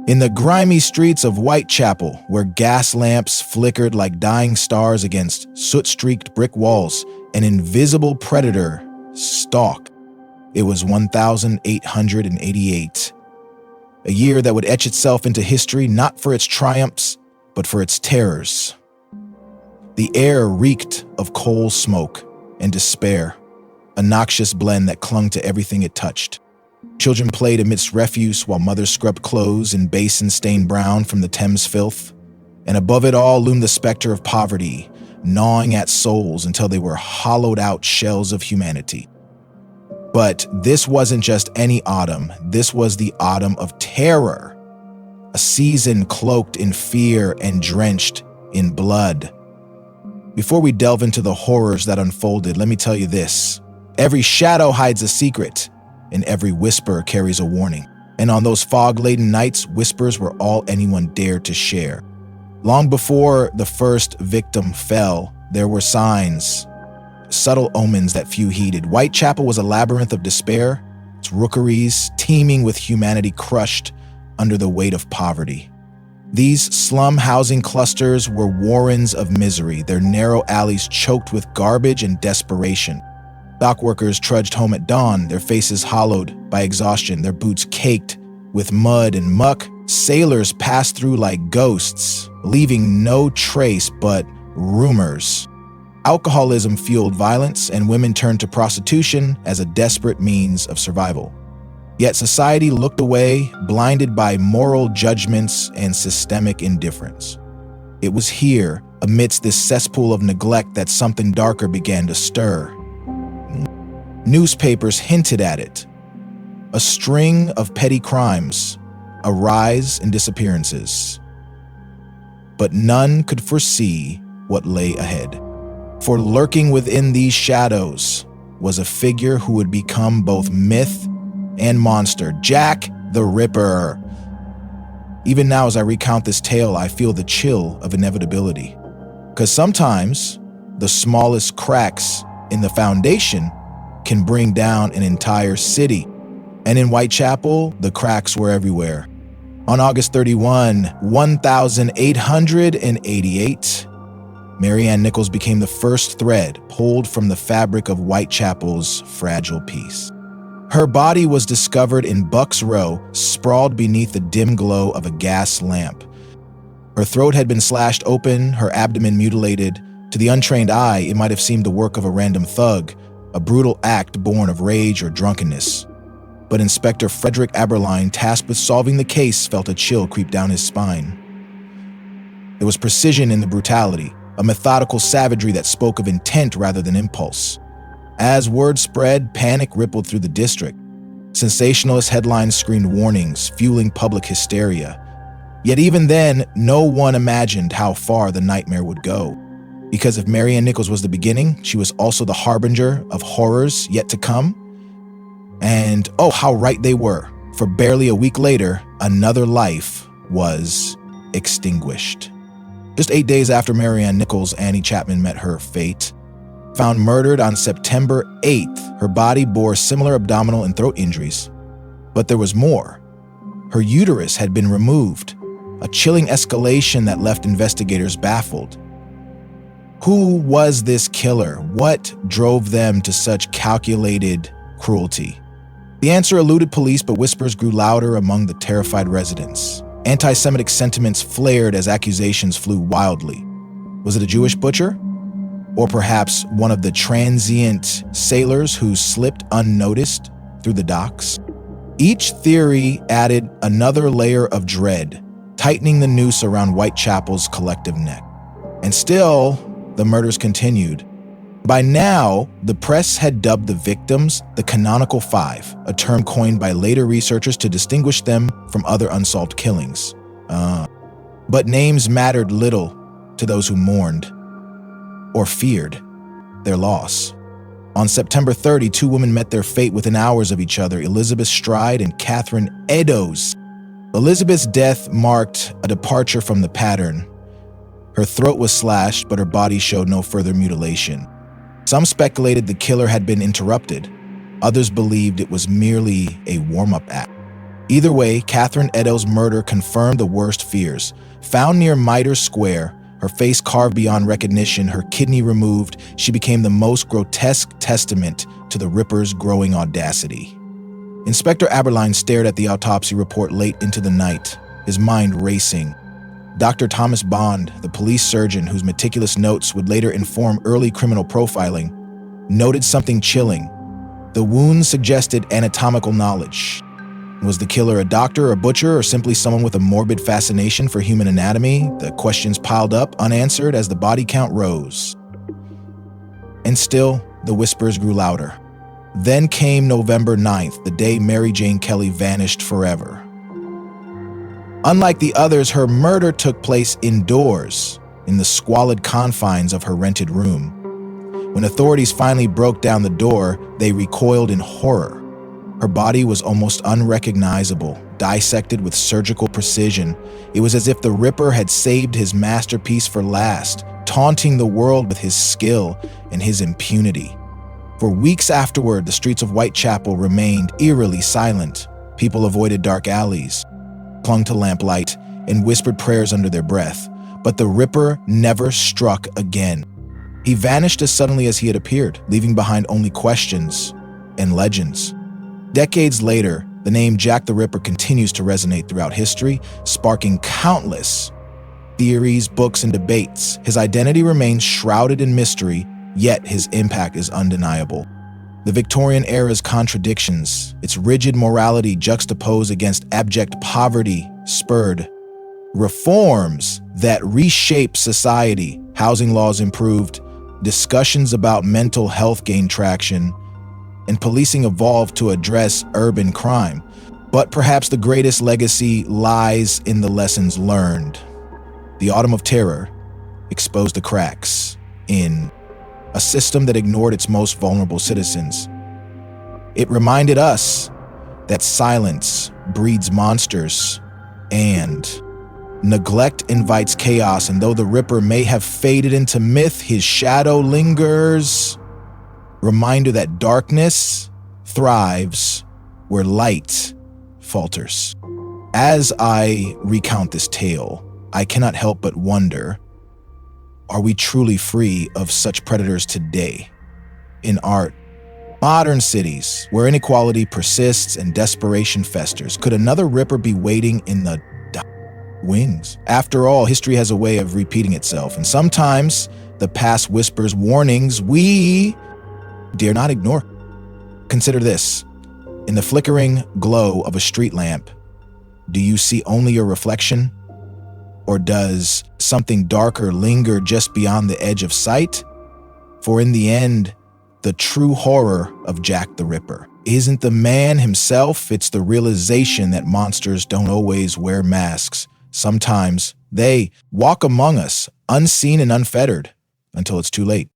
In the grimy streets of Whitechapel, where gas lamps flickered like dying stars against soot-streaked brick walls, an invisible predator stalked. It was 1888, a year that would etch itself into history not for its triumphs, but for its terrors. The air reeked of coal smoke and despair, a noxious blend that clung to everything it touched. Children played amidst refuse while mothers scrubbed clothes in basins stained brown from the Thames filth. And above it all loomed the specter of poverty, gnawing at souls until they were hollowed-out shells of humanity. But this wasn't just any autumn. This was the autumn of terror, a season cloaked in fear and drenched in blood. Before we delve into the horrors that unfolded, let me tell you this. Every shadow hides a secret, and every whisper carries a warning. And on those fog-laden nights, whispers were all anyone dared to share. Long before the first victim fell, there were signs, subtle omens that few heeded. Whitechapel was a labyrinth of despair, its rookeries teeming with humanity crushed under the weight of poverty. These slum housing clusters were warrens of misery, their narrow alleys choked with garbage and desperation. Dock workers trudged home at dawn, their faces hollowed by exhaustion, their boots caked with mud and muck. Sailors passed through like ghosts, leaving no trace but rumors. Alcoholism fueled violence, and women turned to prostitution as a desperate means of survival. Yet society looked away, blinded by moral judgments and systemic indifference. It was here, amidst this cesspool of neglect, that something darker began to stir. Newspapers hinted at it. A string of petty crimes, a rise in disappearances. But none could foresee what lay ahead. For lurking within these shadows was a figure who would become both myth and monster, Jack the Ripper. Even now, as I recount this tale, I feel the chill of inevitability. Because sometimes the smallest cracks in the foundation can bring down an entire city. And in Whitechapel, the cracks were everywhere. On August 31, 1888, Mary Ann Nichols became the first thread pulled from the fabric of Whitechapel's fragile peace. Her body was discovered in Buck's Row, sprawled beneath the dim glow of a gas lamp. Her throat had been slashed open, her abdomen mutilated. To the untrained eye, it might have seemed the work of a random thug, a brutal act born of rage or drunkenness. But Inspector Frederick Aberline, tasked with solving the case, felt a chill creep down his spine. There was precision in the brutality, a methodical savagery that spoke of intent rather than impulse. As word spread, panic rippled through the district. Sensationalist headlines screamed warnings, fueling public hysteria. Yet even then, no one imagined how far the nightmare would go. Because if Mary Ann Nichols was the beginning, she was also the harbinger of horrors yet to come. And oh, how right they were, for barely a week later, another life was extinguished. Just 8 days after Mary Ann Nichols, Annie Chapman met her fate. Found murdered on September 8th, her body bore similar abdominal and throat injuries. But there was more. Her uterus had been removed, a chilling escalation that left investigators baffled. Who was this killer? What drove them to such calculated cruelty? The answer eluded police, but whispers grew louder among the terrified residents. Anti-Semitic sentiments flared as accusations flew wildly. Was it a Jewish butcher? Or perhaps one of the transient sailors who slipped unnoticed through the docks? Each theory added another layer of dread, tightening the noose around Whitechapel's collective neck. And still, the murders continued. By now, the press had dubbed the victims the Canonical Five, a term coined by later researchers to distinguish them from other unsolved killings. But names mattered little to those who mourned or feared their loss. On September 30, two women met their fate within hours of each other, Elizabeth Stride and Catherine Eddowes. Elizabeth's death marked a departure from the pattern. Her throat was slashed, but her body showed no further mutilation. Some speculated the killer had been interrupted. Others believed it was merely a warm-up act. Either way, Catherine Eddowes' murder confirmed the worst fears. Found near Mitre Square, her face carved beyond recognition, her kidney removed, she became the most grotesque testament to the Ripper's growing audacity. Inspector Aberline stared at the autopsy report late into the night, his mind racing. Dr. Thomas Bond, the police surgeon whose meticulous notes would later inform early criminal profiling, noted something chilling. The wounds suggested anatomical knowledge. Was the killer a doctor, a butcher, or simply someone with a morbid fascination for human anatomy? The questions piled up, unanswered, as the body count rose. And still, the whispers grew louder. Then came November 9th, the day Mary Jane Kelly vanished forever. Unlike the others, her murder took place indoors, in the squalid confines of her rented room. When authorities finally broke down the door, they recoiled in horror. Her body was almost unrecognizable, dissected with surgical precision. It was as if the Ripper had saved his masterpiece for last, taunting the world with his skill and his impunity. For weeks afterward, the streets of Whitechapel remained eerily silent. People avoided dark alleys, clung to lamplight, and whispered prayers under their breath. But the Ripper never struck again. He vanished as suddenly as he had appeared, leaving behind only questions and legends. Decades later, the name Jack the Ripper continues to resonate throughout history, sparking countless theories, books, and debates. His identity remains shrouded in mystery, yet his impact is undeniable. The Victorian era's contradictions, its rigid morality juxtaposed against abject poverty, spurred reforms that reshaped society. Housing laws improved, discussions about mental health gained traction, and policing evolved to address urban crime. But perhaps the greatest legacy lies in the lessons learned. The Autumn of Terror exposed the cracks in a system that ignored its most vulnerable citizens. It reminded us that silence breeds monsters and neglect invites chaos, and though the Ripper may have faded into myth, his shadow lingers. Reminder that darkness thrives where light falters. As I recount this tale, I cannot help but wonder, are we truly free of such predators today? In art, modern cities, where inequality persists and desperation festers, could another Ripper be waiting in the wings? After all, history has a way of repeating itself, and sometimes the past whispers warnings we dare not ignore. Consider this. In the flickering glow of a street lamp, do you see only your reflection? Or does something darker linger just beyond the edge of sight? For in the end, the true horror of Jack the Ripper isn't the man himself, it's the realization that monsters don't always wear masks. Sometimes they walk among us, unseen and unfettered, until it's too late.